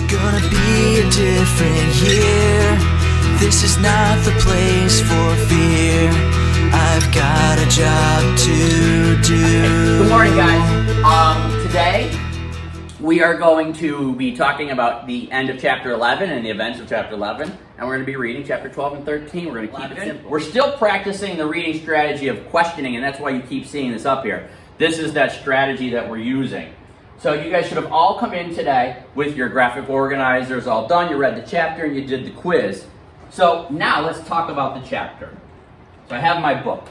gonna be a different year. This is not the place for fear. I've got a job to do. Good morning, guys. Today we are going to be talking about the end of chapter 11 and the events of chapter 11, and we're going to be reading chapter 12 and 13. We're going to keep it simple. We're still practicing the reading strategy of questioning, and that's why you keep seeing this up here. This is that strategy that we're using. So you guys should have all come in today with your graphic organizers all done. You read the chapter and you did the quiz. So now let's talk about the chapter. So I have my book.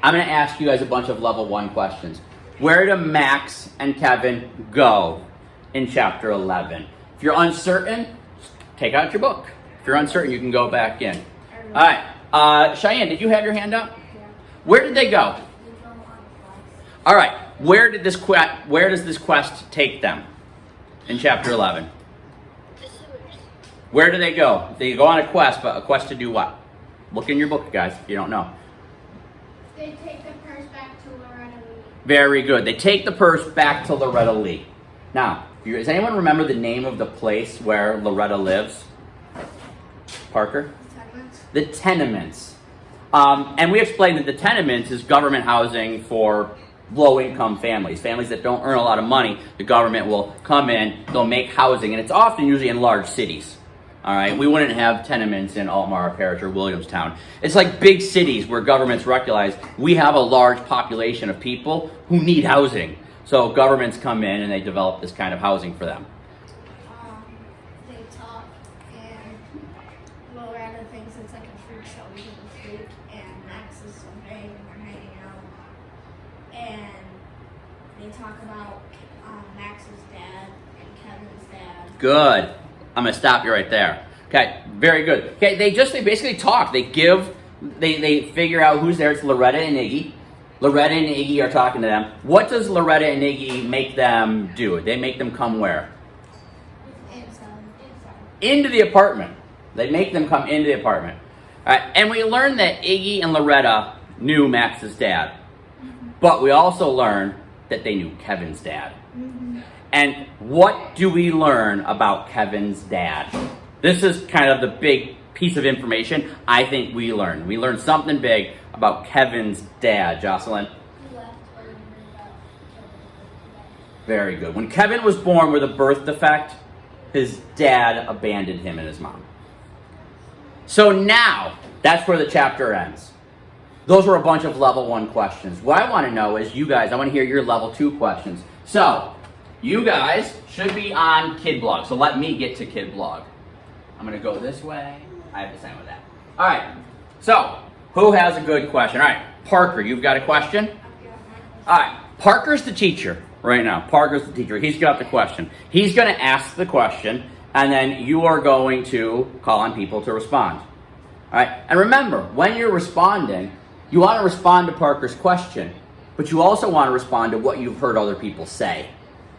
I'm going to ask you guys a bunch of level 1 questions. Where do Max and Kevin go in chapter 11? If you're uncertain, take out your book. If you're uncertain, you can go back in. All right. Cheyenne, did you have your hand up? Yeah. Where did they go? All right. Where does this quest take them in chapter 11? The sewers. Where do they go? They go on a quest, but a quest to do what? Look in your book, guys, if you don't know. They take the purse back to Loretta Lee. Very good. They take the purse back to Loretta Lee. Now, does anyone remember the name of the place where Loretta lives? Parker? Tenements. The Tenements. And we explained that the Tenements is government housing for low-income families that don't earn a lot of money. The government will come in, they'll make housing, and it's often usually in large cities. All right, we wouldn't have tenements in Altmar Parish or Williamstown. It's like big cities where governments recognize we have a large population of people who need housing. So governments come in and they develop this kind of housing for them. They talk, and Loretta thinks it's like a freak show because of freak, and Max is so big, and they're hanging out, and they talk about Max's dad and Kevin's dad. Good. I'm going to stop you right there. Okay, very good. Okay, they basically talk. They figure out who's there. It's Loretta and Iggy. Loretta and Iggy are talking to them. What does Loretta and Iggy make them do? They make them come where? Into the apartment. They make them come into the apartment. All right, and we learned that Iggy and Loretta knew Max's dad. But we also learned that they knew Kevin's dad. And what do we learn about Kevin's dad? This is kind of the big piece of information I think we learned. We learned something big about Kevin's dad. Jocelyn? Very good. When Kevin was born with a birth defect, his dad abandoned him and his mom. So now, that's where the chapter ends. Those were a bunch of level 1 questions. What I want to know is you guys, I want to hear your level 2 questions. So, you guys should be on KidBlog, so let me get to KidBlog. I'm going to go this way. I have to sign with that. All right, so who has a good question? All right, Parker, you've got a question? All right, Parker's the teacher right now. Parker's the teacher. He's got the question. He's going to ask the question, and then you are going to call on people to respond. All right, and remember, when you're responding, you want to respond to Parker's question, but you also want to respond to what you've heard other people say.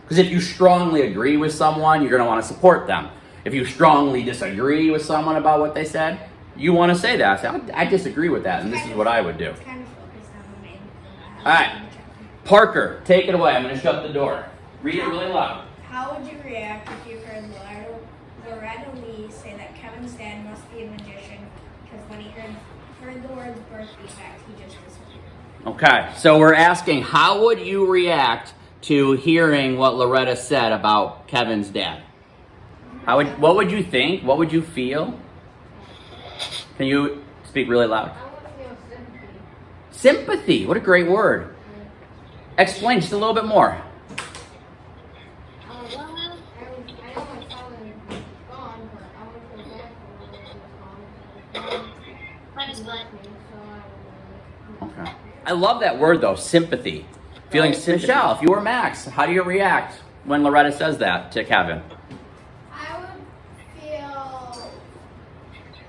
Because if you strongly agree with someone, you're going to want to support them. If you strongly disagree with someone about what they said, you want to say that. Say, I disagree with that, and this is what I would do. It's kind of focused on the main thing. All right. Parker, take it away. I'm going to shut the door. Read it really loud. How would you react if you heard Loretta Lee say that Kevin's dad must be a magician because when he heard the words birth defect, he just disappeared? Okay, so we're asking, how would you react to hearing what Loretta said about Kevin's dad? What would you think? What would you feel? Can you speak really loud? I would feel sympathy. Sympathy. What a great word. Explain just a little bit more. I know my father is gone, but I would feel bad for when he was gone. Mine is blood. Okay. I love that word though, sympathy. Feeling Michelle, if you were Max, how do you react when Loretta says that to Kevin? I would feel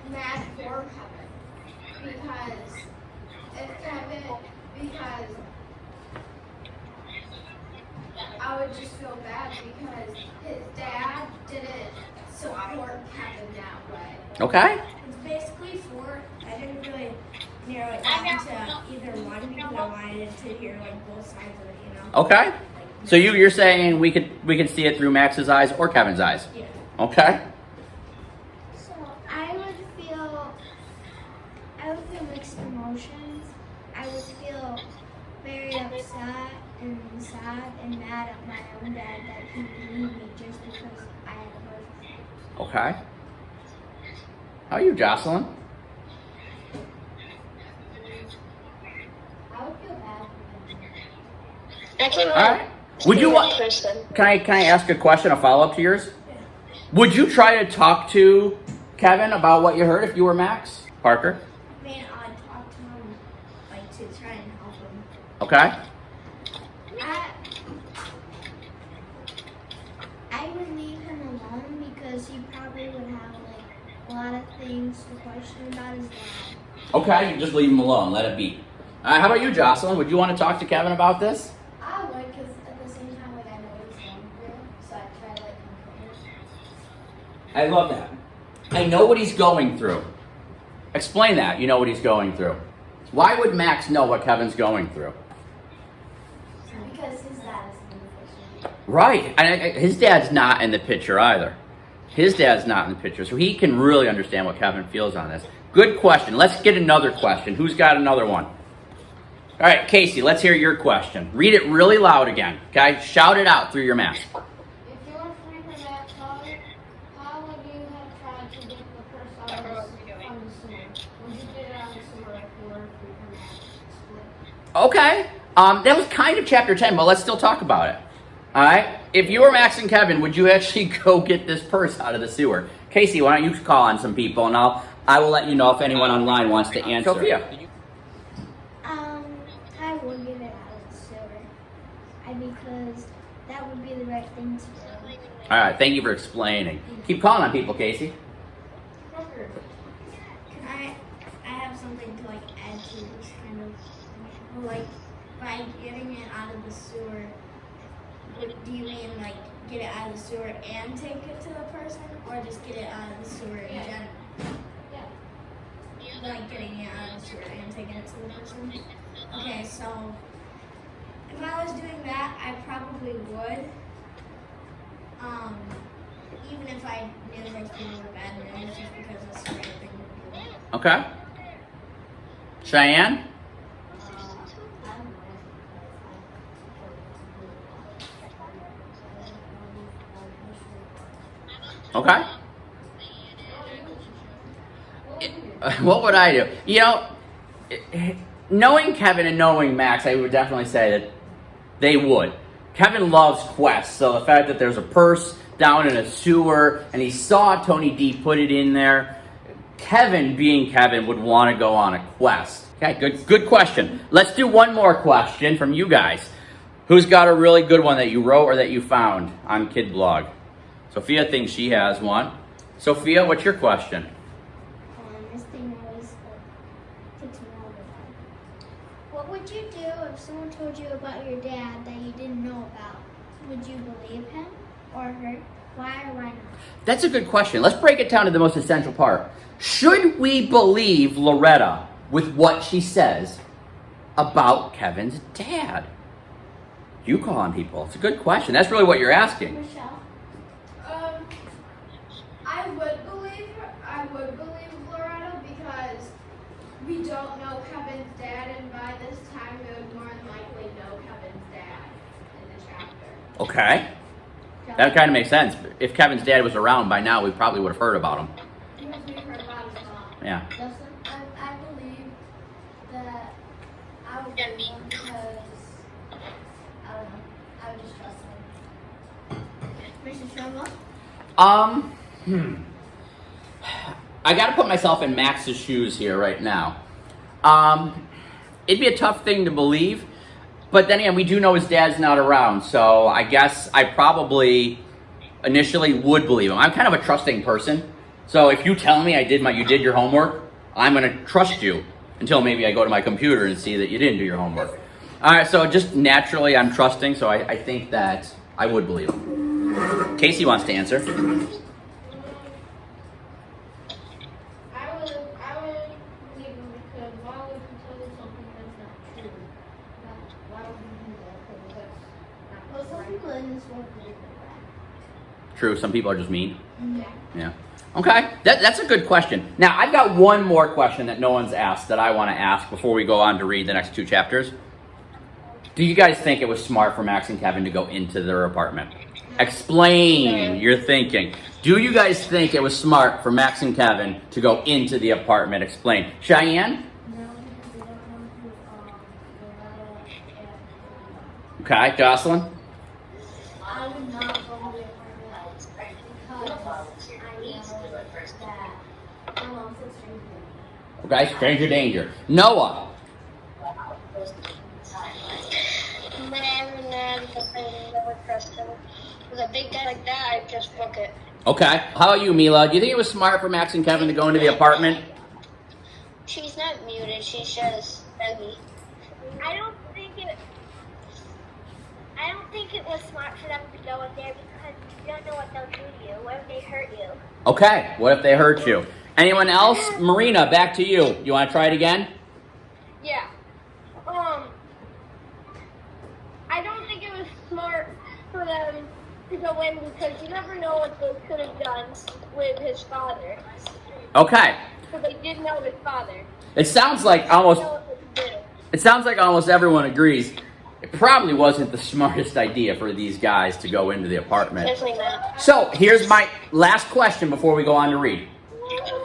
mad for Kevin because I would just feel bad because his dad didn't support Kevin that way. Okay. It's basically I didn't really narrow it down to either one because I wanted to hear like both sides of it, you know? Okay. So you're saying we could see it through Max's eyes or Kevin's eyes? Yeah. Okay. So I would feel mixed emotions. I would feel very upset and sad and mad at my own dad that he would leave me just because I had a boyfriend. Okay. How are you, Jocelyn? I would feel bad for him. I can All right. Would you want? person. Can I ask a question, a follow up to yours? Would you try to talk to Kevin about what you heard if you were Max? Parker? I mean, I'd talk to him, like, to try and help him. Okay. I would leave him alone because he probably would have like a lot of things to question about his dad. Okay, you just leave him alone. Let it be. How about you, Jocelyn? Would you want to talk to Kevin about this? I would, because at the same time, like I know what he's going through, so I'd try to like comfort him. I love that. I know what he's going through. Explain that. You know what he's going through. Why would Max know what Kevin's going through? Because his dad is in the picture. Right. And his dad's not in the picture either. His dad's not in the picture, so he can really understand what Kevin feels on this. Good question. Let's get another question. Who's got another one? All right, Casey, let's hear your question. Read it really loud again, okay? Shout it out through your mask. If you were free from that thought, how would you have tried to get the purse out of the sewer? Would you get it out of the sewer if you were free from that split? Okay. That was kind of chapter 10, but let's still talk about it. All right? If you were Max and Kevin, would you actually go get this purse out of the sewer? Casey, why don't you call on some people, and I will let you know if anyone online wants to answer. Sophia. I would get it out of the sewer. Because that would be the right thing to do. All right, thank you for explaining. Keep calling on people, Casey. Can I have something to, like, add to this kind of, like, by getting it out of the sewer, do you mean, like, get it out of the sewer and take it to the person, or just get it out of the sewer in general? Yeah. Like, getting it out of the sewer and taking it to the person? Okay, so, if I was doing that, I probably would. Even if I knew those people were bad news, just because it's the right thing to do. Okay. Cheyenne? Okay. What would I do? You know, knowing Kevin and knowing Max, I would definitely say that they would. Kevin loves quests, so the fact that there's a purse down in a sewer and he saw Tony D put it in there, Kevin, being Kevin, would want to go on a quest. Okay, good question. Let's do one more question from you guys. Who's got a really good one that you wrote or that you found on Kid Blog? Sophia thinks she has one. Sophia, what's your question? This thing always takes me all the time. What would you do if someone told you about your dad that you didn't know about? Would you believe him or her? Why or why not? That's a good question. Let's break it down to the most essential part. Should we believe Loretta with what she says about Kevin's dad? You call on people. It's a good question. That's really what you're asking. Michelle? I would believe Loretta because we don't know Kevin's dad, and by this time we would more than likely know Kevin's dad in the chapter. Okay. That kind of makes sense. If Kevin's dad was around by now, we probably would have heard about him. Because we heard about his mom. Yeah. Justin? I believe that I would believe him because, I don't know, I would just trust him. Mrs. Sherlock? I got to put myself in Max's shoes here right now. It'd be a tough thing to believe, but then again, we do know his dad's not around, so I guess I probably initially would believe him. I'm kind of a trusting person, so if you tell me you did your homework, I'm going to trust you until maybe I go to my computer and see that you didn't do your homework. All right, so just naturally I'm trusting, so I think that I would believe him. Casey wants to answer. I would believe him because why would he tell you something that's not true? Why would he do that? Because that's not. Well, True, some people are just mean. Yeah. Okay, that's a good question. Now, I've got one more question that no one's asked that I want to ask before we go on to read the next 2 chapters. Do you guys think it was smart for Max and Kevin to go into their apartment? Explain your thinking. Do you guys think it was smart for Max and Kevin to go into the apartment? Explain. Cheyenne? Okay, Jocelyn? I would not go to the apartment because I know that my mom said stranger. Okay, stranger danger. Noah? With a big guy like that, I'd just book it. Okay. How about you, Mila? Do you think it was smart for Max and Kevin to go into the apartment? She's not muted, she's just Peggy. I don't think it was smart for them to go in there because you don't know what they'll do to you. What if they hurt you? Okay, what if they hurt you? Anyone else? Marina, back to you. You want to try it again? Yeah. I don't think it was smart for them to go in because you never know what they could have done with his father. Okay. So they did know his father. It sounds like almost Know what they did. it sounds like almost everyone agrees. It probably wasn't the smartest idea for these guys to go into the apartment. Definitely not. So, here's my last question before we go on to read.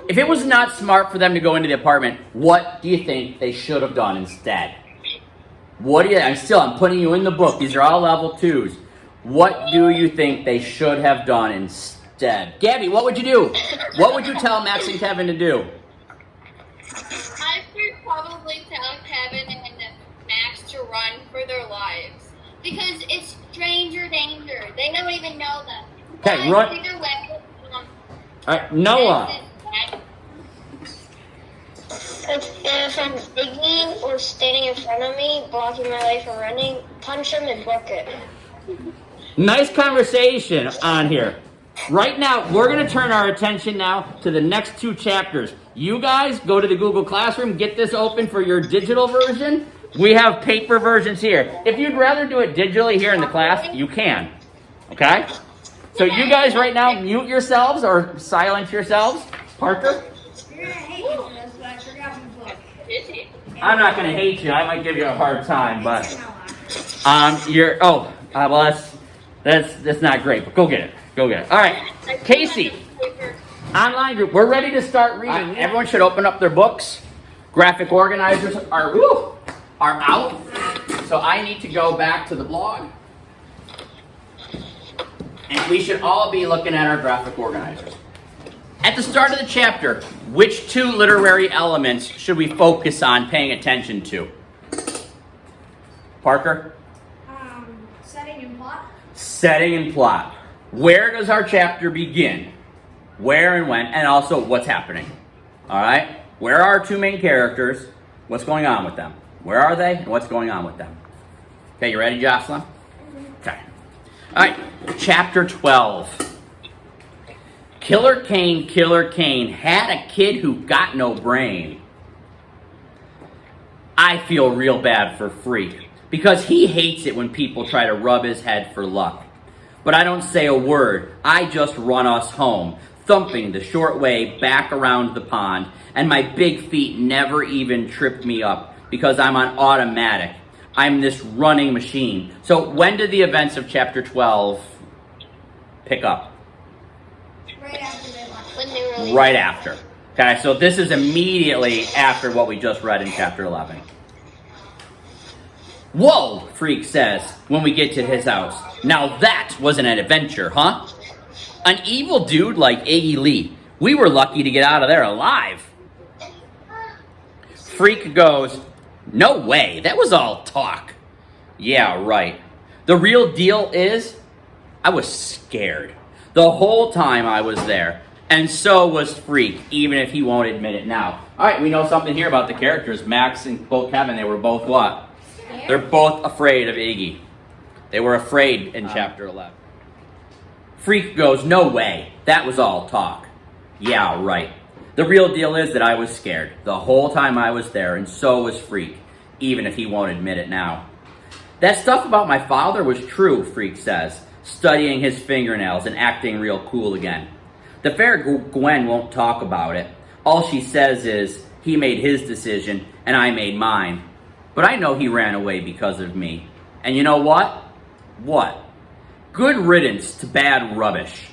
If it was not smart for them to go into the apartment, what do you think they should have done instead? I'm putting you in the book. These are all level 2s. What do you think they should have done instead? Gabby, what would you do? What would you tell Max and Kevin to do? I would probably tell Kevin and Max to run for their lives. Because it's stranger danger. They don't even know them. Okay, But run. Either way, Alright, Noah. If I'm Iggy or standing in front of me, blocking my way from running, punch him and book it. Nice conversation on here. Right now, we're going to turn our attention now to the next 2 chapters. You guys go to the Google Classroom, get this open for your digital version. We have paper versions here. If you'd rather do it digitally here in the class, you can. Okay? So you guys right now mute yourselves or silence yourselves. Parker? You're gonna hate me for this, but I forgot my book. I'm not going to hate you. I might give you a hard time, but Noah. that's not great, but go get it. Go get it. All right. Casey, online group. We're ready to start reading. Everyone should open up their books. Graphic organizers are out. So I need to go back to the blog. And we should all be looking at our graphic organizers. At the start of the chapter, which 2 literary elements should we focus on paying attention to? Parker? Setting and plot. Setting and plot. Where does our chapter begin? Where and when, and also what's happening. Alright? Where are our 2 main characters? What's going on with them? Where are they? And what's going on with them? Okay, you ready, Jocelyn? Okay. Alright, chapter 12. Killer Kane had a kid who got no brain. I feel real bad for Freak, because he hates it when people try to rub his head for luck. But I don't say a word, I just run us home, thumping the short way back around the pond, and my big feet never even trip me up, because I'm on automatic. I'm this running machine. So when did the events of chapter 12 pick up? Right after they left. When they were Right after. Okay, so this is immediately after what we just read in chapter 11. Whoa, Freak says when we get to his house. Now that wasn't an adventure, huh? An evil dude like Iggy Lee. We were lucky to get out of there alive. Freak goes, no way, that was all talk. Yeah, right. The real deal is, I was scared. The whole time I was there. And so was Freak, even if he won't admit it now. Alright, we know something here about the characters. Max and Kevin, they were both what? They're both afraid of Iggy. They were afraid in chapter 11. Freak goes, no way, that was all talk. Yeah, right. The real deal is that I was scared the whole time I was there, and so was Freak, even if he won't admit it now. That stuff about my father was true, Freak says. studying his fingernails and acting real cool again. The fair Gwen won't talk about it. All she says is, he made his decision and I made mine. But I know he ran away because of me. And you know what? What? Good riddance to bad rubbish.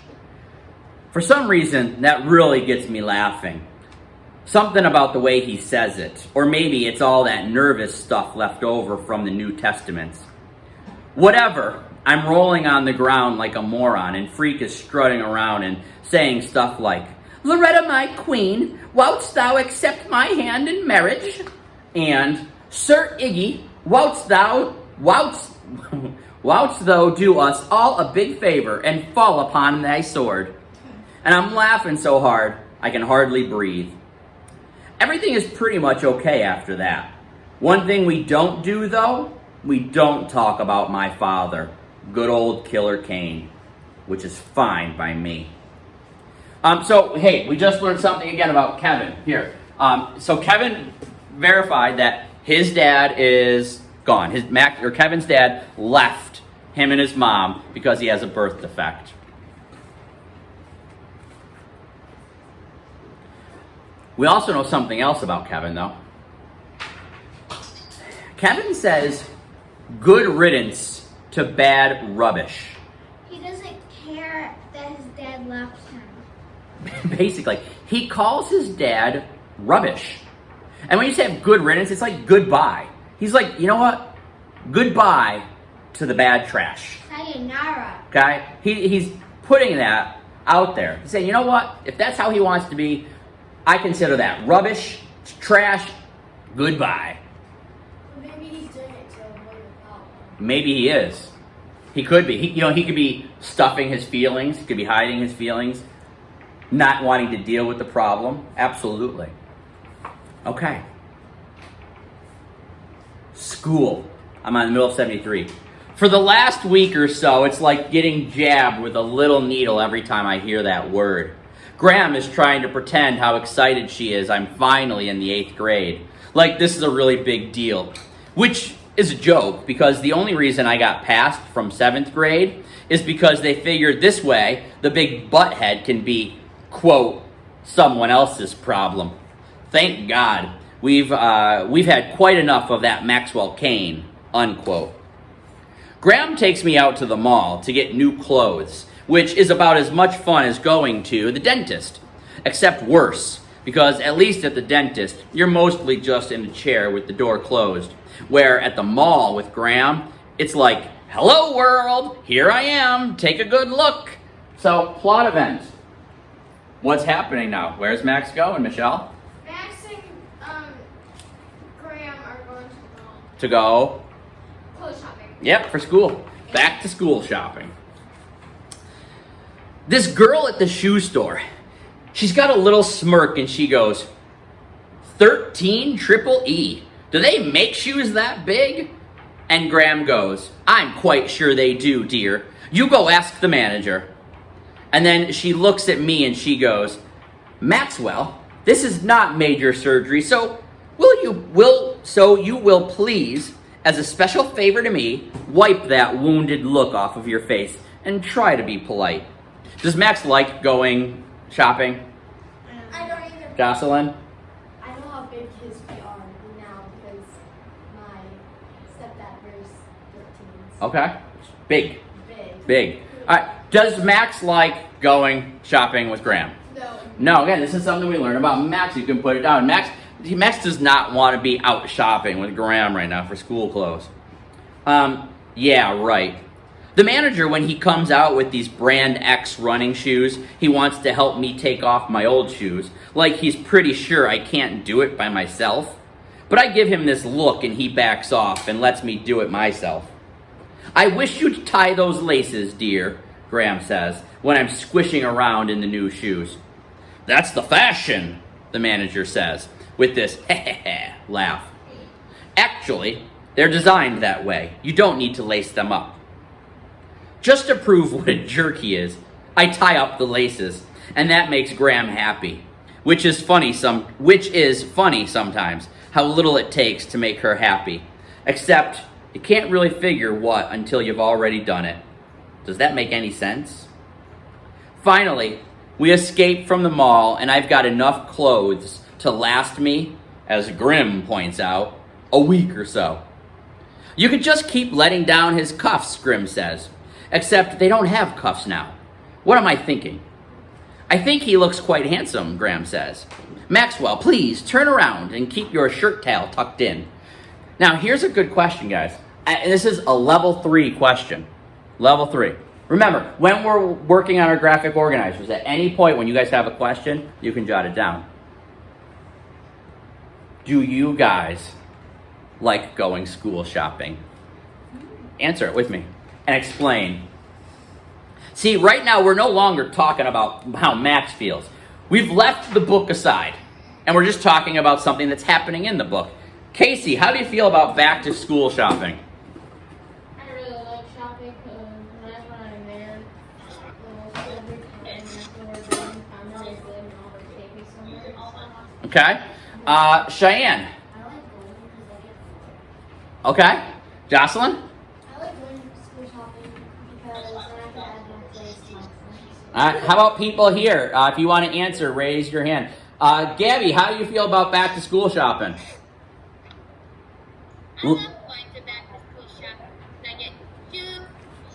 For some reason, that really gets me laughing. Something about the way he says it. Or maybe it's all that nervous stuff left over from the New Testaments. Whatever, I'm rolling on the ground like a moron, and Freak is strutting around and saying stuff like, Loretta, my queen, wouldst thou accept my hand in marriage? And, Sir Iggy, wouldst thou do us all a big favor and fall upon thy sword? And I'm laughing so hard, I can hardly breathe. Everything is pretty much okay after that. One thing we don't do, though, we don't talk about my father, good old Killer Kane, which is fine by me. So, hey, we just learned something again about Kevin here. So Kevin verified that his dad is gone. Kevin's dad left him and his mom because he has a birth defect. We also know something else about Kevin, though. Kevin says, good riddance to bad rubbish. He doesn't care that his dad left him. Basically, he calls his dad rubbish. And when you say good riddance, it's like goodbye. He's like, you know what? Goodbye to the bad trash. Sayonara. Okay? He's putting that out there. He's saying, you know what? If that's how he wants to be, I consider that rubbish, trash, goodbye. Maybe he's doing it to avoid the problem. Maybe he is. He could be. He could be stuffing his feelings. He could be hiding his feelings. Not wanting to deal with the problem. Absolutely. Okay. School. I'm on the middle of 73. For the last week or so, it's like getting jabbed with a little needle every time I hear that word. Graham is trying to pretend how excited she is I'm finally in the 8th grade. Like this is a really big deal. Which is a joke, because the only reason I got passed from 7th grade is because they figured this way the big butthead can be, quote, someone else's problem. Thank God. We've had quite enough of that Maxwell Kane, unquote. Graham takes me out to the mall to get new clothes, which is about as much fun as going to the dentist, except worse, because at least at the dentist, you're mostly just in a chair with the door closed, where at the mall with Graham, it's like, hello world, here I am, take a good look. So, plot event. What's happening now? Where's Max going, Michelle? Max and Graham are going to the mall. To go? Clothes shopping. Yep, for school. Back to school shopping. This girl at the shoe store, she's got a little smirk and she goes, 13 triple E. Do they make shoes that big? And Graham goes, I'm quite sure they do, dear. You go ask the manager. And then she looks at me and she goes, Maxwell, this is not major surgery, so you will please, as a special favor to me, wipe that wounded look off of your face and try to be polite. Does Max like going shopping? I don't even. Jocelyn? I know how big his feet are now because my stepdad wears 13s. Okay. Big. Big. All right. Does Max like going shopping with Graham? No. No. Again, this is something we learned about Max. You can put it down. Max does not want to be out shopping with Graham right now for school clothes. Yeah, right. The manager, when he comes out with these brand X running shoes, he wants to help me take off my old shoes, like he's pretty sure I can't do it by myself. But I give him this look and he backs off and lets me do it myself. I wish you'd tie those laces, dear, Graham says, when I'm squishing around in the new shoes. That's the fashion, the manager says, with this laugh. Actually, they're designed that way. You don't need to lace them up. Just to prove what a jerk he is, I tie up the laces, and that makes Graham happy. Which is funny sometimes, how little it takes to make her happy. Except, you can't really figure what until you've already done it. Does that make any sense? Finally, we escape from the mall, and I've got enough clothes to last me, as Grimm points out, a week or so. You could just keep letting down his cuffs, Grimm says. Except they don't have cuffs now. What am I thinking? I think he looks quite handsome, Graham says. Maxwell, please turn around and keep your shirt tail tucked in. Now, here's a good question, guys. This is a level 3 question. Level 3. Remember, when we're working on our graphic organizers, at any point when you guys have a question, you can jot it down. Do you guys like going school shopping? Answer it with me and explain. See, right now we're no longer talking about how Max feels. We've left the book aside, and we're just talking about something that's happening in the book. Casey, how do you feel about back to school shopping? I really like shopping because whenever I'm there, every time after we're done, I'm really good and always take me somewhere. Okay. Cheyenne. I like going because I get Okay. Jocelyn? I like going to school shopping because then I can add more place to my friends. All right. How about people here? If you want to answer, raise your hand. Gabby, how do you feel about back to school shopping? I love going to back to school shopping. I get shoes,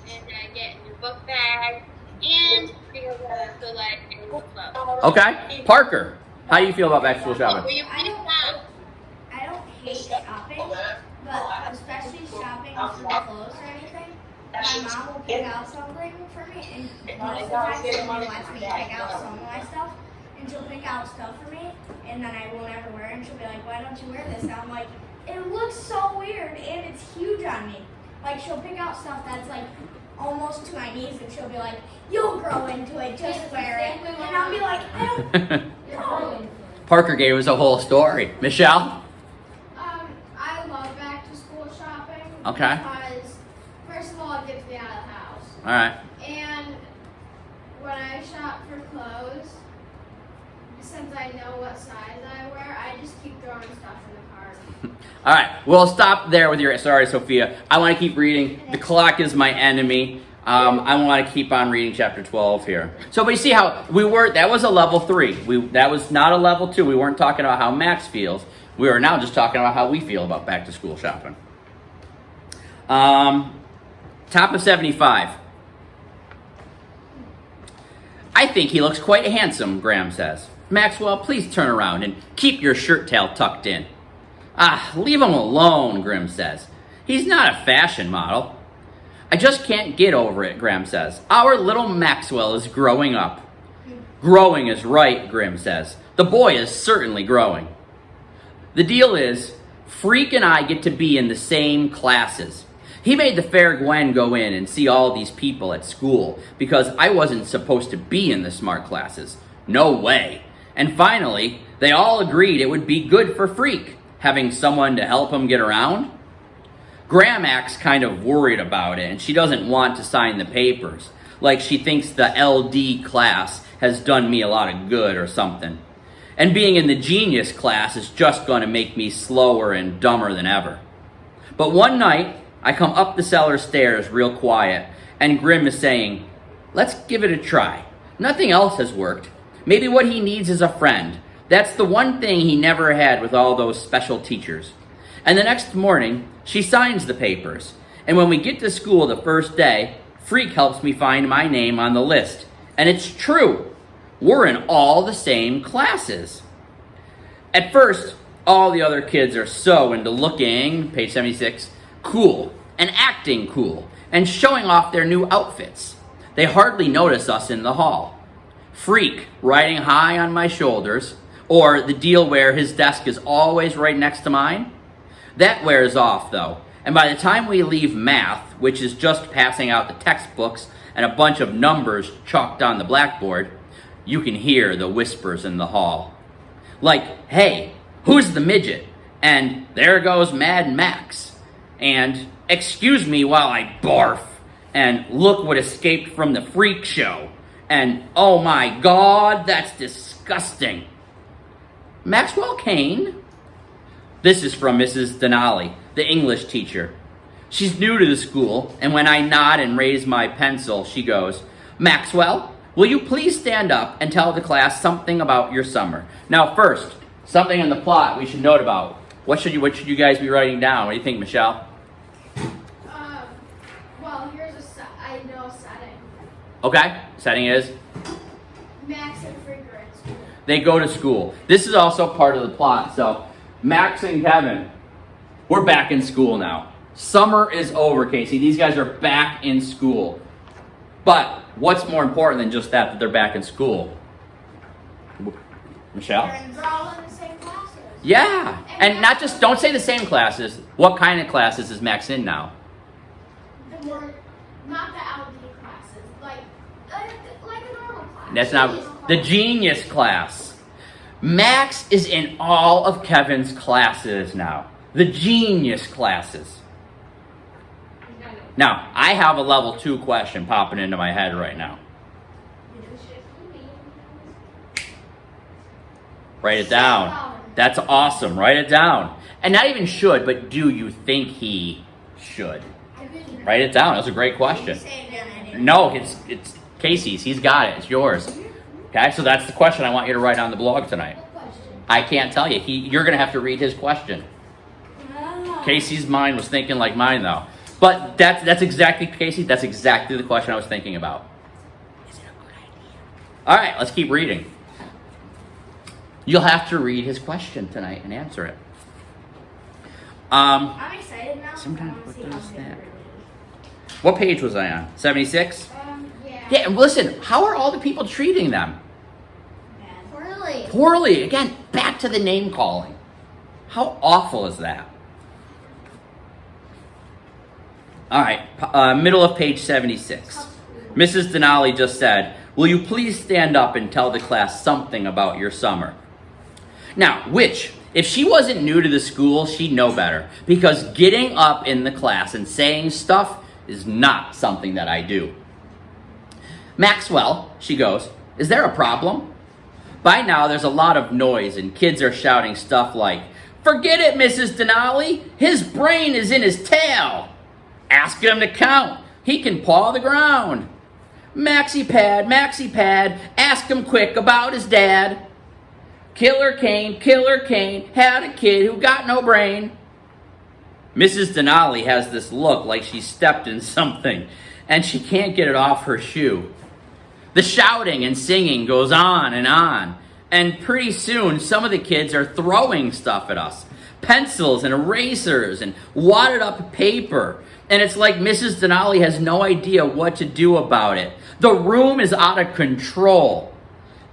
and I get a new book bag, and because I have to like new clothes. Okay. Parker, how do you feel about back to school shopping? Will you please stop? I don't hate shopping, but especially shopping for clothes or anything, my mom will pick out something for me, and most of the time she lets me pick out some of my stuff, and she'll pick out stuff for me, and then I won't ever wear it, and she'll be like, why don't you wear this? And I'm like, it looks so weird, and it's huge on me. Like, she'll pick out stuff that's like almost to my knees, and she'll be like, you'll grow into it, just wear it. And I'll be like, I don't know. Parker gave us a whole story. Michelle? I love back to school shopping. Okay. Because first of all, it gets me out of the house. All right. And when I shop for clothes, since I know what size I wear, I just keep throwing stuff in the cart. All right. We'll stop there with your. Sorry, Sophia. I want to keep reading. The clock is my enemy. I want to keep on reading chapter 12 here. So, but you see how that was a level 3. That was not a level 2. We weren't talking about how Max feels. We are now just talking about how we feel about back to school shopping. Top of 75. I think he looks quite handsome, Graham says. Maxwell, please turn around and keep your shirt tail tucked in. Leave him alone, Grimm says. He's not a fashion model. I just can't get over it, Graham says. Our little Maxwell is growing up. Growing is right, Grimm says. The boy is certainly growing. The deal is, Freak and I get to be in the same classes. He made the fair Gwen go in and see all these people at school because I wasn't supposed to be in the smart classes. No way. And finally, they all agreed it would be good for Freak, having someone to help him get around. Graham acts kind of worried about it, and she doesn't want to sign the papers, like she thinks the LD class has done me a lot of good or something. And being in the genius class is just going to make me slower and dumber than ever. But one night, I come up the cellar stairs real quiet, and Grimm is saying, let's give it a try. Nothing else has worked. Maybe what he needs is a friend. That's the one thing he never had with all those special teachers. And the next morning, she signs the papers. And when we get to school the first day, Freak helps me find my name on the list. And it's true. We're in all the same classes. At first, all the other kids are so into looking, page 76, cool, and acting cool, and showing off their new outfits. They hardly notice us in the hall. Freak riding high on my shoulders, or the deal where his desk is always right next to mine. That wears off, though, and by the time we leave math, which is just passing out the textbooks and a bunch of numbers chalked on the blackboard, you can hear the whispers in the hall. Like, hey, who's the midget? And there goes Mad Max. And excuse me while I barf. And look what escaped from the freak show. And oh my God, that's disgusting. Maxwell Kane? This is from Mrs. Denali, the English teacher. She's new to the school, and when I nod and raise my pencil, she goes, "Maxwell, will you please stand up and tell the class something about your summer?" Now, first, something in the plot we should note about. What should you guys be writing down? What do you think, Michelle? Well, here's I know setting. Okay, setting is? Max and Freak are at school. They go to school. This is also part of the plot. So, Max and Kevin, we're back in school now. Summer is over, Casey. These guys are back in school. But what's more important than just that they're back in school? Michelle? They're all in the same classes. Yeah. And not just, don't say the same classes. What kind of classes is Max in now? Not the LD classes, like a normal class. That's not the genius class. Max is in all of Kevin's classes now. The genius classes. Now, I have a level 2 question popping into my head right now. Write it down. That's awesome. Write it down. And not even should, but do you think he should? Write it down. That's a great question. No, it's Casey's. He's got it. It's yours. Okay, so that's the question I want you to write on the blog tonight. I can't tell you. You're going to have to read his question. Casey's mind was thinking like mine, though. But that's exactly, Casey, that's exactly the question I was thinking about. Is it a good idea? All right, let's keep reading. You'll have to read his question tonight and answer it. I'm excited now. Sometimes what does that? What page was I on? 76? Yeah. Yeah, and listen, how are all the people treating them? Poorly. Poorly. Again, back to the name calling. How awful is that? All right, middle of page 76. Mrs. Denali just said, "Will you please stand up and tell the class something about your summer?" Now, which, if she wasn't new to the school, she'd know better. Because getting up in the class and saying stuff is not something that I do. "Maxwell," she goes, "is there a problem?" By now, there's a lot of noise and kids are shouting stuff like, "Forget it, Mrs. Denali. His brain is in his tail. Ask him to count. He can paw the ground. Maxie Pad, ask him quick about his dad. Killer Kane, had a kid who got no brain." Mrs. Denali has this look like she stepped in something, and she can't get it off her shoe. The shouting and singing goes on, and pretty soon some of the kids are throwing stuff at us. Pencils and erasers and wadded up paper. And it's like Mrs. Denali has no idea what to do about it. The room is out of control.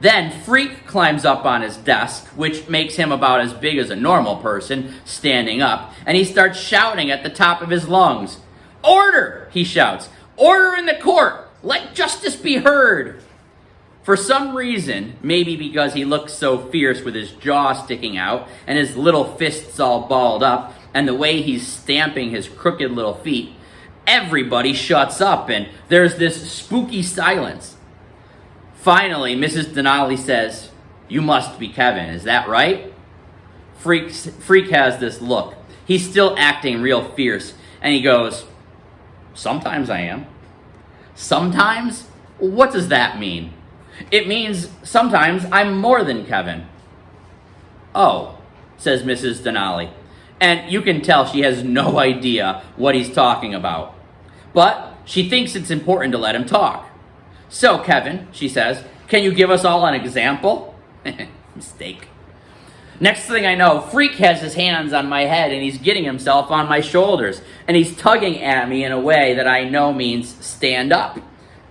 Then Freak climbs up on his desk, which makes him about as big as a normal person, standing up, and he starts shouting at the top of his lungs. "Order!" he shouts. "Order in the court! Let justice be heard!" For some reason, maybe because he looks so fierce with his jaw sticking out and his little fists all balled up, and the way he's stamping his crooked little feet, everybody shuts up and there's this spooky silence. Finally, Mrs. Denali says, "You must be Kevin, is that right?" Freak has this look. He's still acting real fierce, and he goes, "Sometimes I am." Sometimes? What does that mean? It means sometimes I'm more than Kevin. "Oh," says Mrs. Denali. And you can tell she has no idea what he's talking about. But she thinks it's important to let him talk. "So, Kevin," she says, "can you give us all an example?" Mistake. Next thing I know, Freak has his hands on my head and he's getting himself on my shoulders. And he's tugging at me in a way that I know means stand up.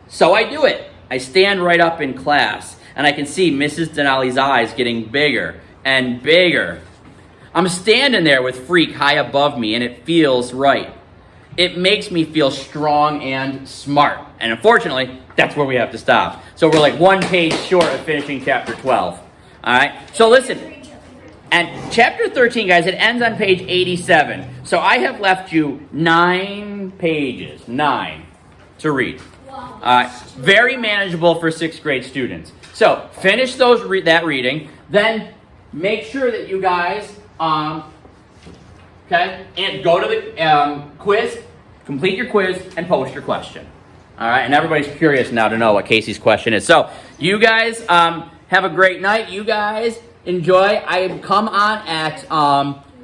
So I do it. I stand right up in class and I can see Mrs. Denali's eyes getting bigger and bigger. I'm standing there with Freak high above me, and it feels right. It makes me feel strong and smart. And unfortunately, that's where we have to stop. So we're like one page short of finishing chapter 12. All right? So listen. And chapter 13, guys, it ends on page 87. So I have left you 9 pages, 9, to read. Very manageable for 6th grade students. So finish that reading. Then make sure that you guys... okay, and go to the quiz complete your quiz, and post your question. All right, and everybody's curious now to know what Casey's question is. So you guys have a great night. You guys enjoy. I come on at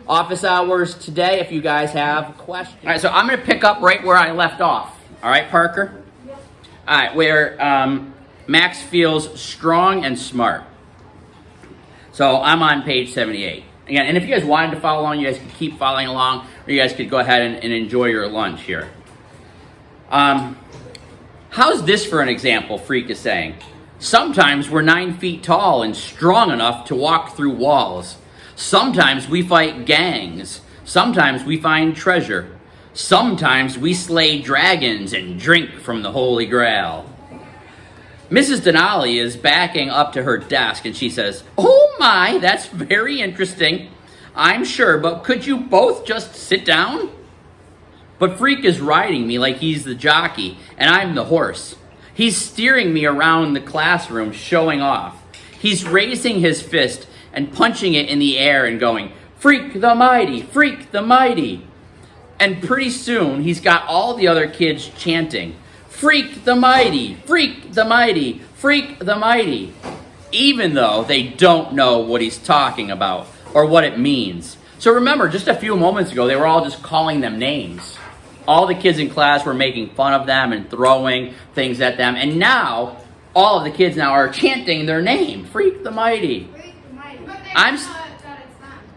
office hours today if you guys have questions. All right, so I'm going to pick up right where I left off. All right, Parker? Yep. All right, where Max feels strong and smart. So I'm on page 78. Again, and if you guys wanted to follow along, you guys could keep following along, or you guys could go ahead and enjoy your lunch here. How's this for an example, Freak is saying? Sometimes we're 9 feet tall and strong enough to walk through walls. Sometimes we fight gangs. Sometimes we find treasure. Sometimes we slay dragons and drink from the Holy Grail. Mrs. Denali is backing up to her desk and she says, "Oh my, that's very interesting. I'm sure, but could you both just sit down?" But Freak is riding me like he's the jockey and I'm the horse. He's steering me around the classroom, showing off. He's raising his fist and punching it in the air and going, "Freak the mighty, Freak the mighty." And pretty soon he's got all the other kids chanting, "Freak the mighty, Freak the mighty, Freak the mighty," even though they don't know what he's talking about or what it means. So remember, just a few moments ago, they were all just calling them names. All the kids in class were making fun of them and throwing things at them. And now, all of the kids now are chanting their name, "Freak the mighty." Freak the mighty.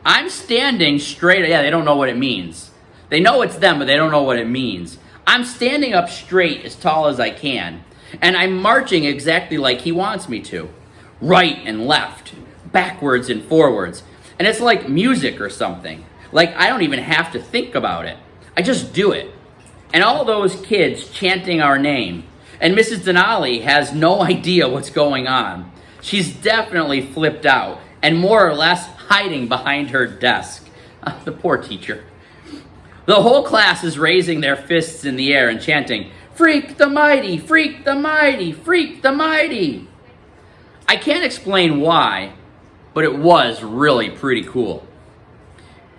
I'm standing straight. Yeah, they don't know what it means. They know it's them, but they don't know what it means. I'm standing up straight as tall as I can. And I'm marching exactly like he wants me to. Right and left. Backwards and forwards. And it's like music or something. Like I don't even have to think about it. I just do it. And all those kids chanting our name. And Mrs. Denali has no idea what's going on. She's definitely flipped out and more or less hiding behind her desk. The poor teacher. The whole class is raising their fists in the air and chanting, "Freak the mighty, Freak the mighty, Freak the mighty." I can't explain why, but it was really pretty cool.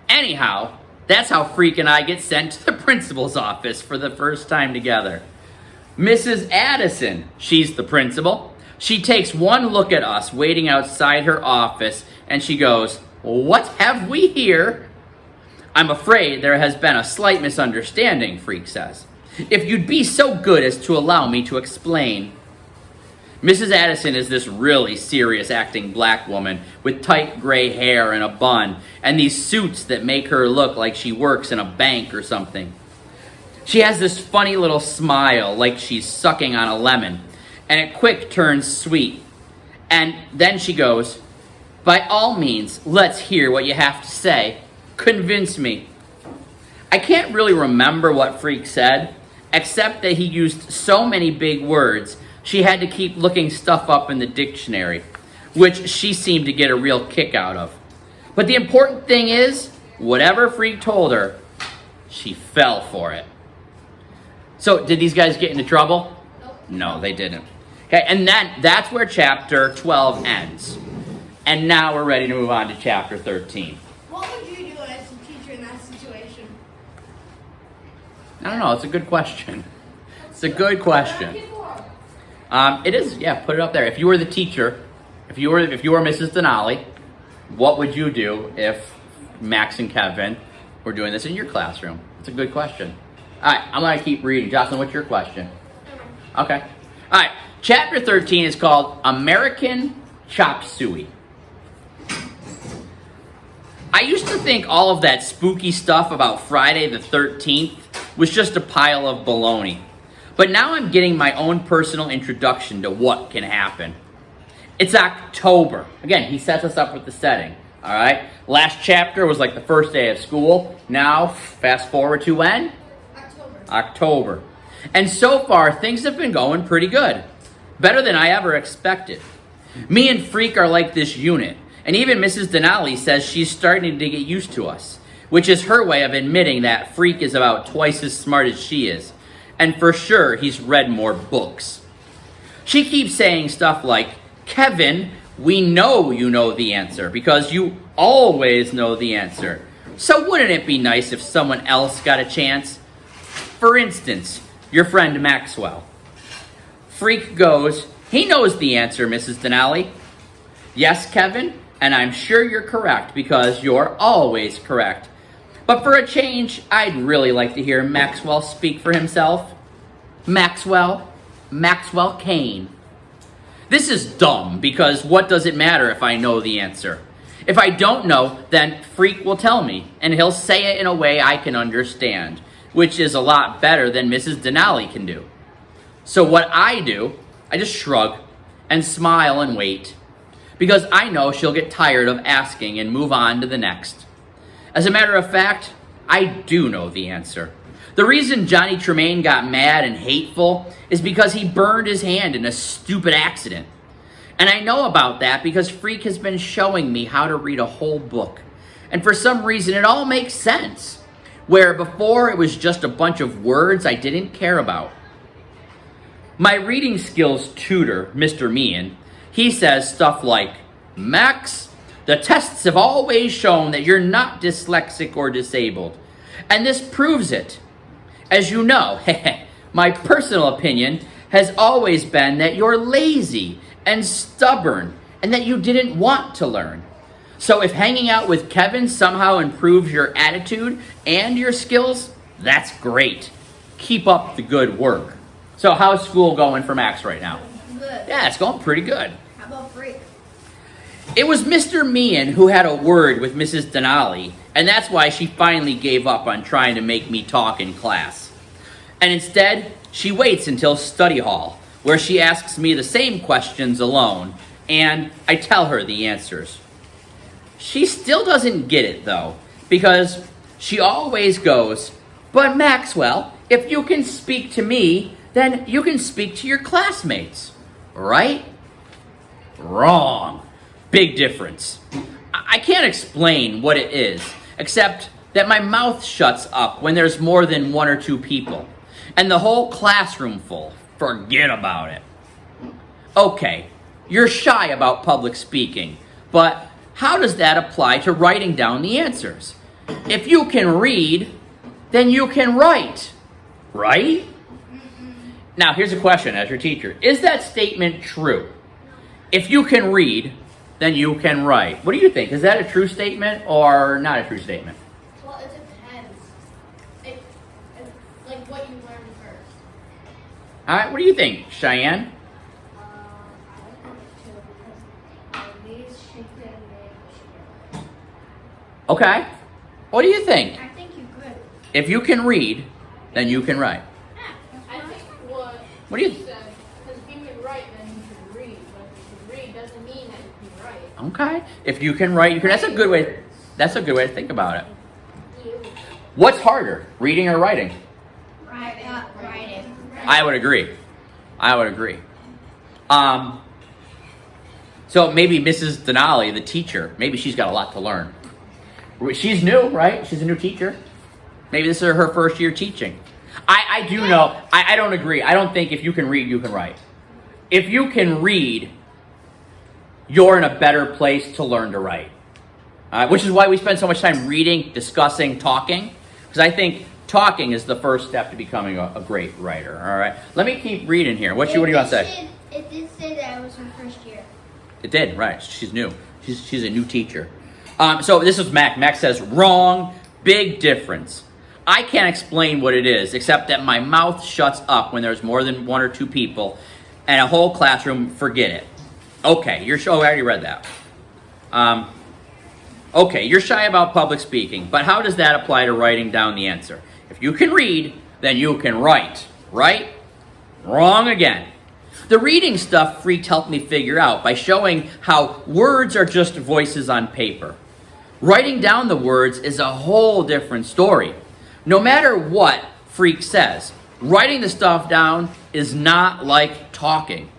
Anyhow, that's how Freak and I get sent to the principal's office for the first time together. Mrs. Addison, she's the principal. She takes one look at us waiting outside her office and she goes, "What have we here?" "I'm afraid there has been a slight misunderstanding," Freak says. "If you'd be so good as to allow me to explain." Mrs. Addison is this really serious acting black woman with tight gray hair and a bun and these suits that make her look like she works in a bank or something. She has this funny little smile like she's sucking on a lemon and it quick turns sweet. And then she goes, "By all means, let's hear what you have to say. Convince me." I can't really remember what Freak said, except that he used so many big words, she had to keep looking stuff up in the dictionary, which she seemed to get a real kick out of. But the important thing is, whatever Freak told her, she fell for it. So, did these guys get into trouble? No, they didn't. Okay, and that's where chapter 12 ends. And now we're ready to move on to chapter 13. What would you do as a teacher in that situation? I don't know, it's a good question. It's a good question. It is, yeah, put it up there. If you were the teacher, if you were Mrs. Denali, what would you do if Max and Kevin were doing this in your classroom? It's a good question. All right, I'm going to keep reading. Jocelyn, what's your question? Okay. All right, chapter 13 is called American Chop Suey. I used to think all of that spooky stuff about Friday the 13th was just a pile of baloney. But now I'm getting my own personal introduction to what can happen. It's October. Again, he sets us up with the setting. All right? Last chapter was like the first day of school. Now, fast forward to when? October. And so far, things have been going pretty good. Better than I ever expected. Me and Freak are like this unit. And even Mrs. Denali says she's starting to get used to us, which is her way of admitting that Freak is about twice as smart as she is. And for sure, he's read more books. She keeps saying stuff like, "Kevin, we know you know the answer because you always know the answer. So wouldn't it be nice if someone else got a chance?" For instance, your friend Maxwell. Freak goes, he knows the answer, Mrs. Denali. Yes, Kevin, and I'm sure you're correct because you're always correct. But for a change, I'd really like to hear Maxwell speak for himself. Maxwell Kane. This is dumb because what does it matter if I know the answer? If I don't know, then Freak will tell me, and he'll say it in a way I can understand, which is a lot better than Mrs. Denali can do. So what I do, I just shrug and smile and wait, because I know she'll get tired of asking and move on to the next. As a matter of fact, I do know the answer. The reason Johnny Tremaine got mad and hateful is because he burned his hand in a stupid accident. And I know about that because Freak has been showing me how to read a whole book. And for some reason, it all makes sense. Where before it was just a bunch of words I didn't care about. My reading skills tutor, Mr. Meehan, he says stuff like, Max, the tests have always shown that you're not dyslexic or disabled. And this proves it. As you know, my personal opinion has always been that you're lazy and stubborn and that you didn't want to learn. So if hanging out with Kevin somehow improves your attitude and your skills, that's great. Keep up the good work. So how's school going for Max right now? Good. Yeah, it's going pretty good. How about Freak? It was Mr. Meehan who had a word with Mrs. Denali, and that's why she finally gave up on trying to make me talk in class. And instead, she waits until study hall, where she asks me the same questions alone, and I tell her the answers. She still doesn't get it, though, because she always goes, but Maxwell, if you can speak to me, then you can speak to your classmates, right? Wrong. Big difference. I can't explain what it is, except that my mouth shuts up when there's more than one or two people, and the whole classroom full. Forget about it. Okay, you're shy about public speaking, but how does that apply to writing down the answers? If you can read, then you can write, right? Now, here's a question as your teacher. Is that statement true? If you can read, then you can write. What do you think? Is that a true statement or not a true statement? Well, it depends. Like what you learned first. All right, what do you think, Cheyenne? I think too, because at least she could make Okay. What do you think? I think you could. If you can read, then you can write. I think What do you said, because if you can write, then you can read. But if you can read, doesn't mean that you can write. Okay. If you can write, you can. That's a good way. That's a good way to think about it. What's harder, reading or writing? Writing. I would agree. So maybe Mrs. Denali, the teacher, maybe she's got a lot to learn. She's new, right? She's a new teacher. Maybe this is her first year teaching. I do know. I don't agree. I don't think if you can read, you can write. If you can read, you're in a better place to learn to write. Which is why we spend so much time reading, discussing, talking. Because I think talking is the first step to becoming a great writer. All right. Let me keep reading here. What do you want to say? It did say that it was her first year. It did, right. She's new. She's a new teacher. So this is Mac. Mac says, wrong, big difference. I can't explain what it is, except that my mouth shuts up when there's more than one or two people, and a whole classroom, forget it. Okay, I already read that. Okay, you're shy about public speaking, but how does that apply to writing down the answer? If you can read, then you can write, right? Wrong again. The reading stuff Freak helped me figure out by showing how words are just voices on paper. Writing down the words is a whole different story. No matter what Freak says, writing the stuff down is not like talking.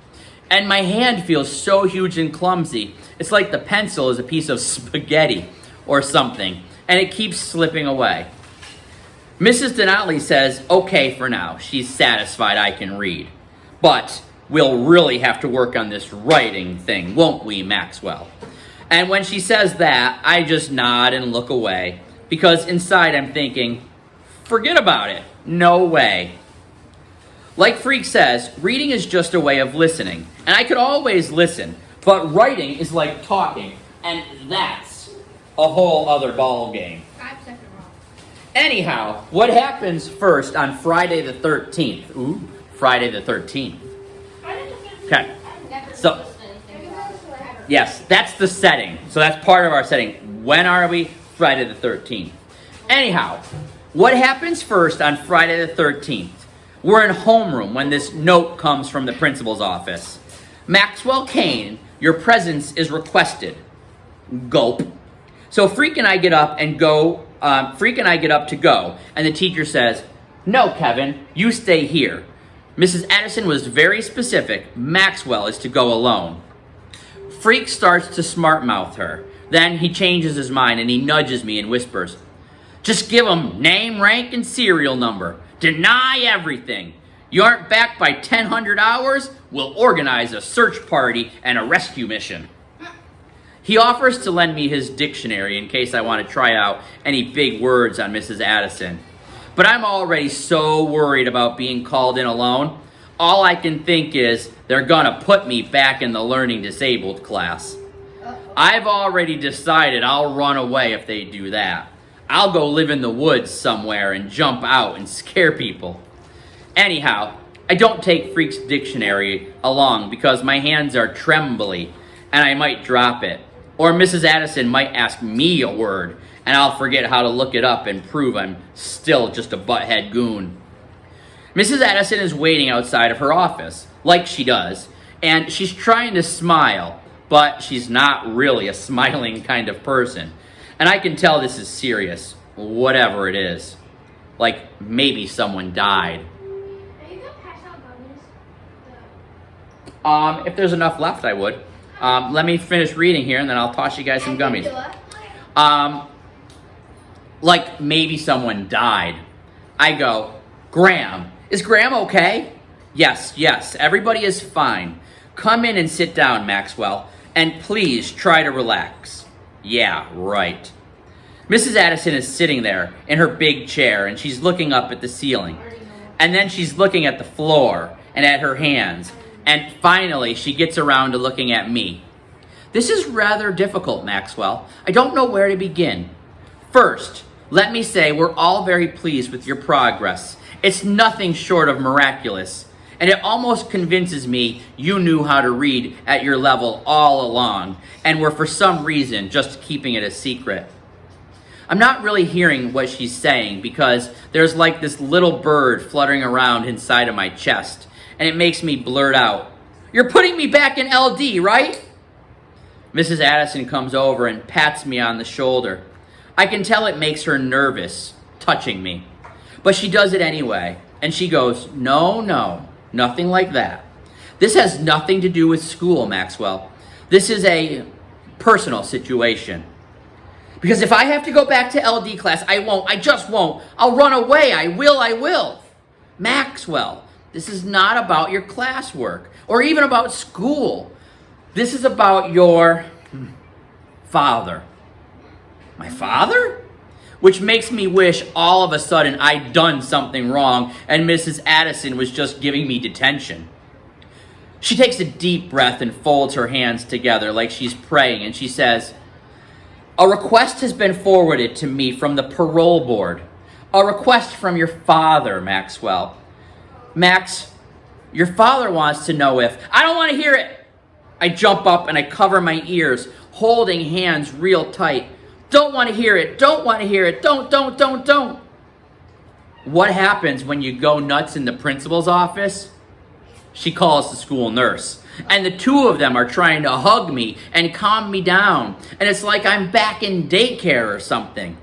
And my hand feels so huge and clumsy. It's like the pencil is a piece of spaghetti or something, and it keeps slipping away. Mrs. Denali says, okay for now. She's satisfied I can read. But we'll really have to work on this writing thing, won't we, Maxwell? And when she says that, I just nod and look away, because inside I'm thinking, Forget about it. No way. Like Freak says, reading is just a way of listening. And I could always listen. But writing is like talking. And that's a whole other ball game. 5 seconds wrong. Anyhow, what happens first on Friday the 13th? Ooh, Friday the 13th. Okay. So, yes, that's the setting. So that's part of our setting. When are we? Friday the 13th. Anyhow, what happens first on Friday the 13th? We're in homeroom when this note comes from the principal's office. Maxwell Kane, your presence is requested. Gulp. So Freak and I get up and go. Freak and I get up to go, and the teacher says, "No, Kevin, you stay here." Mrs. Addison was very specific. Maxwell is to go alone. Freak starts to smart mouth her. Then he changes his mind and he nudges me and whispers, "Just give him name, rank, and serial number. Deny everything. You aren't back by 1,000 hours? We'll organize a search party and a rescue mission." He offers to lend me his dictionary in case I want to try out any big words on Mrs. Addison. But I'm already so worried about being called in alone. All I can think is they're gonna put me back in the learning disabled class. I've already decided I'll run away if they do that. I'll go live in the woods somewhere and jump out and scare people. Anyhow, I don't take Freak's dictionary along because my hands are trembly and I might drop it. Or Mrs. Addison might ask me a word and I'll forget how to look it up and prove I'm still just a butthead goon. Mrs. Addison is waiting outside of her office, like she does, and she's trying to smile, but she's not really a smiling kind of person. And I can tell this is serious, whatever it is. Like maybe someone died. Are you gonna pass out gummies? If there's enough left, I would. Let me finish reading here and then I'll toss you guys some gummies. Like maybe someone died. I go, "Graham, is Graham okay?" Yes, everybody is fine. Come in and sit down, Maxwell, and please try to relax. Yeah, right. Mrs. Addison is sitting there in her big chair and she's looking up at the ceiling. And then she's looking at the floor and at her hands. And finally, she gets around to looking at me. "This is rather difficult, Maxwell. I don't know where to begin. First, let me say we're all very pleased with your progress. It's nothing short of miraculous. And it almost convinces me you knew how to read at your level all along and were for some reason just keeping it a secret." I'm not really hearing what she's saying because there's like this little bird fluttering around inside of my chest. And it makes me blurt out, "You're putting me back in LD, right?" Mrs. Addison comes over and pats me on the shoulder. I can tell it makes her nervous, touching me. But she does it anyway. And she goes, No, nothing like that. This has nothing to do with school, Maxwell. This is a personal situation. Because if I have to go back to LD class, I won't. I just won't. I'll run away. I will. Maxwell, this is not about your classwork or even about school. This is about your father. My father? Which makes me wish all of a sudden I'd done something wrong and Mrs. Addison was just giving me detention. She takes a deep breath and folds her hands together like she's praying, and she says, "A request has been forwarded to me from the parole board. A request from your father, Maxwell. Max, your father wants to know if..." I don't want to hear it. I jump up and I cover my ears, holding hands real tight. Don't want to hear it. Don't want to hear it. Don't. What happens when you go nuts in the principal's office? She calls the school nurse. And the two of them are trying to hug me and calm me down. And it's like I'm back in daycare or something.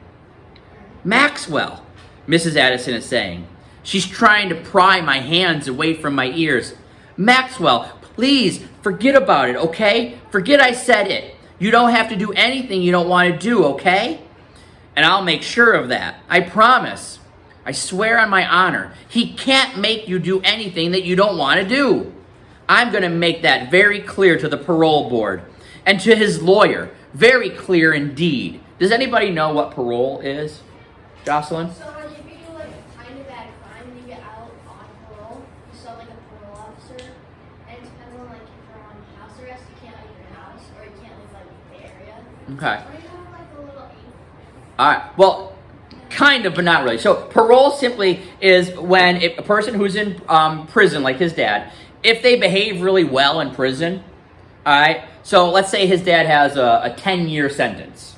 "Maxwell," Mrs. Addison is saying. She's trying to pry my hands away from my ears. "Maxwell, please forget about it, okay? Forget I said it. You don't have to do anything you don't want to do, okay? And I'll make sure of that. I promise. I swear on my honor. He can't make you do anything that you don't want to do. I'm going to make that very clear to the parole board and to his lawyer. Very clear indeed." Does anybody know what parole is? Jocelyn? So like if you do like or you can't leave like the area. Okay. Or you have like a little All right. Well, kind of, but not really. So parole simply is when a person who's in prison, like his dad, if they behave really well in prison, all right. So let's say his dad has a 10-year sentence.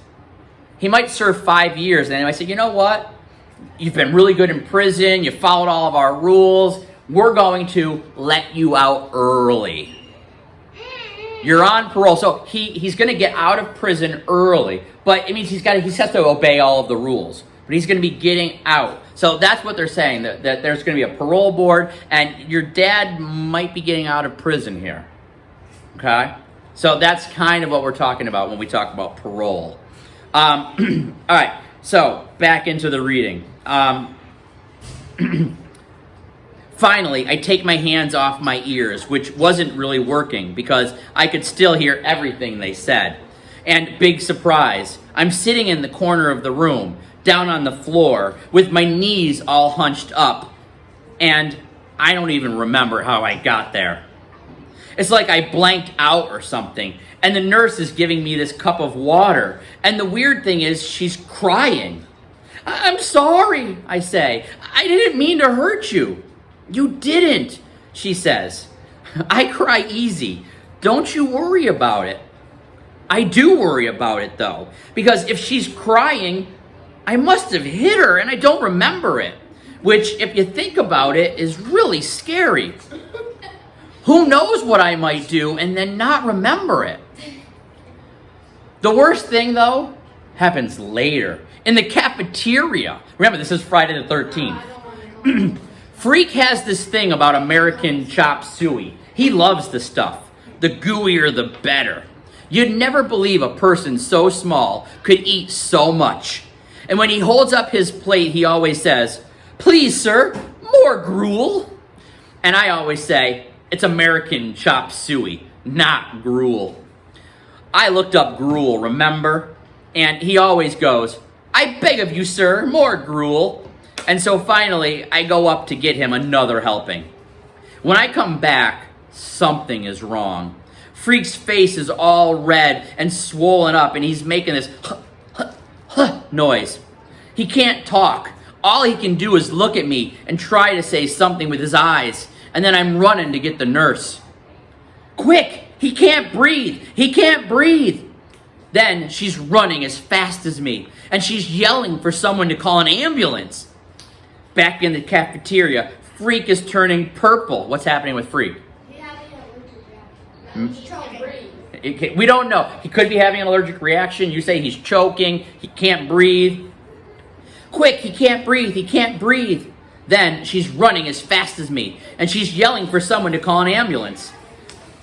He might serve 5 years, and then I say, you know what? You've been really good in prison. You followed all of our rules. We're going to let you out early. You're on parole, so he's going to get out of prison early, but it means he has to obey all of the rules. But he's going to be getting out. So that's what they're saying, that there's going to be a parole board, and your dad might be getting out of prison here. Okay? So that's kind of what we're talking about when we talk about parole. All right, so back into the reading. Finally, I take my hands off my ears, which wasn't really working because I could still hear everything they said. And big surprise, I'm sitting in the corner of the room, down on the floor, with my knees all hunched up. And I don't even remember how I got there. It's like I blanked out or something. And the nurse is giving me this cup of water. And the weird thing is, she's crying. I'm sorry, I say. I didn't mean to hurt you. You didn't, she says. I cry easy. Don't you worry about it. I do worry about it, though. Because if she's crying, I must have hit her and I don't remember it. Which, if you think about it, is really scary. Who knows what I might do and then not remember it? The worst thing, though, happens later. In the cafeteria. Remember, this is Friday the 13th. Freak has this thing about American chop suey. He loves the stuff. The gooier, the better. You'd never believe a person so small could eat so much. And when he holds up his plate, he always says, "Please, sir, more gruel." And I always say, it's American chop suey, not gruel. I looked up gruel, remember? And he always goes, "I beg of you, sir, more gruel." And so finally, I go up to get him another helping. When I come back, something is wrong. Freak's face is all red and swollen up, and he's making this noise. He can't talk. All he can do is look at me and try to say something with his eyes. And then I'm running to get the nurse. Quick! He can't breathe! He can't breathe! Then she's running as fast as me, and she's yelling for someone to call an ambulance. Back in the cafeteria, Freak is turning purple. What's happening with Freak? He having an allergic reaction. He can't breathe. We don't know. He could be having an allergic reaction. You say he's choking. He can't breathe. Quick, he can't breathe. He can't breathe. Then she's running as fast as me, and she's yelling for someone to call an ambulance.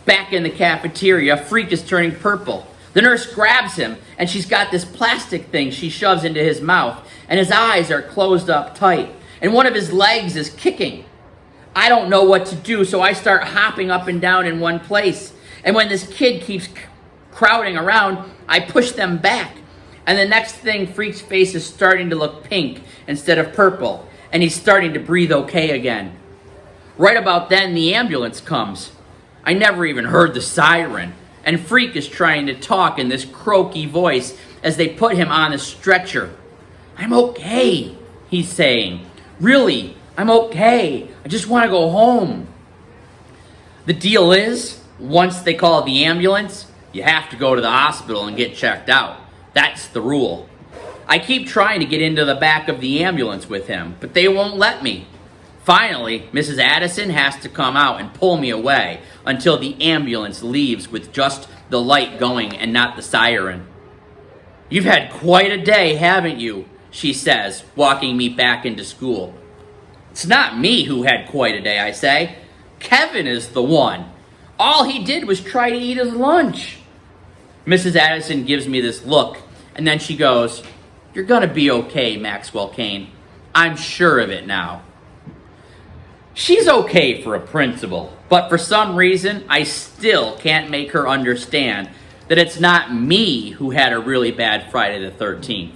Back in the cafeteria, Freak is turning purple. The nurse grabs him, and she's got this plastic thing she shoves into his mouth, and his eyes are closed up tight, and one of his legs is kicking. I don't know what to do, so I start hopping up and down in one place. And when this kid keeps crowding around, I push them back. And the next thing, Freak's face is starting to look pink instead of purple, and he's starting to breathe okay again. Right about then, the ambulance comes. I never even heard the siren, and Freak is trying to talk in this croaky voice as they put him on a stretcher. "I'm okay," he's saying. "Really, I'm okay. I just want to go home." The deal is, once they call the ambulance, you have to go to the hospital and get checked out. That's the rule. I keep trying to get into the back of the ambulance with him, but they won't let me. Finally, Mrs. Addison has to come out and pull me away until the ambulance leaves with just the light going and not the siren. "You've had quite a day, haven't you?" she says, walking me back into school. "It's not me who had quite a day," I say. "Kevin is the one. All he did was try to eat his lunch." Mrs. Addison gives me this look, and then she goes, "You're gonna be okay, Maxwell Kane. I'm sure of it now." She's okay for a principal, but for some reason, I still can't make her understand that it's not me who had a really bad Friday the 13th.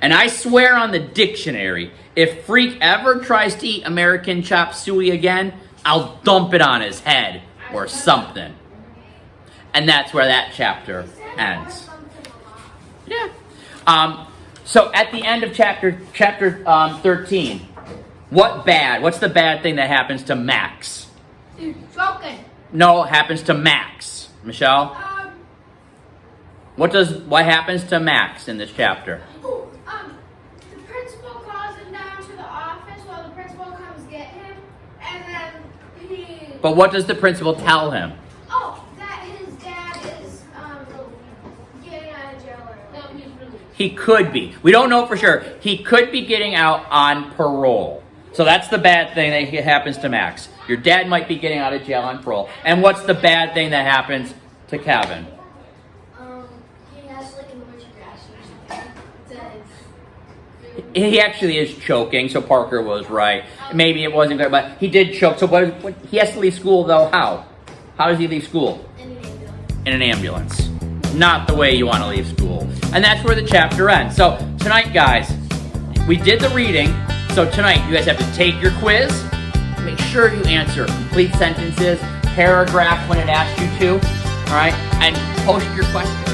And I swear on the dictionary, if Freak ever tries to eat American chop suey again, I'll dump it on his head or something. And that's where that chapter ends. Yeah. So at the end of chapter 13, what's the bad thing that happens to Max? Dude, choking. No, it happens to Max. Michelle? What happens to Max in this chapter? The principal calls him down to the office while the principal comes get him, and then he. But what does the principal tell him? Oh, that his dad is getting out of jail. No, he's released. He could be. We don't know for sure. He could be getting out on parole. So that's the bad thing that happens to Max. Your dad might be getting out of jail on parole. And what's the bad thing that happens to Kevin? He has like an allergic reaction or something. He actually is choking, so Parker was right. Maybe it wasn't good, but he did choke. So what he has to leave school, though, how? How does he leave school? In an ambulance. Not the way you want to leave school. And that's where the chapter ends. So tonight, guys, we did the reading. So tonight, you guys have to take your quiz. Make sure you answer complete sentences, paragraph when it asks you to. All right? And post your questions.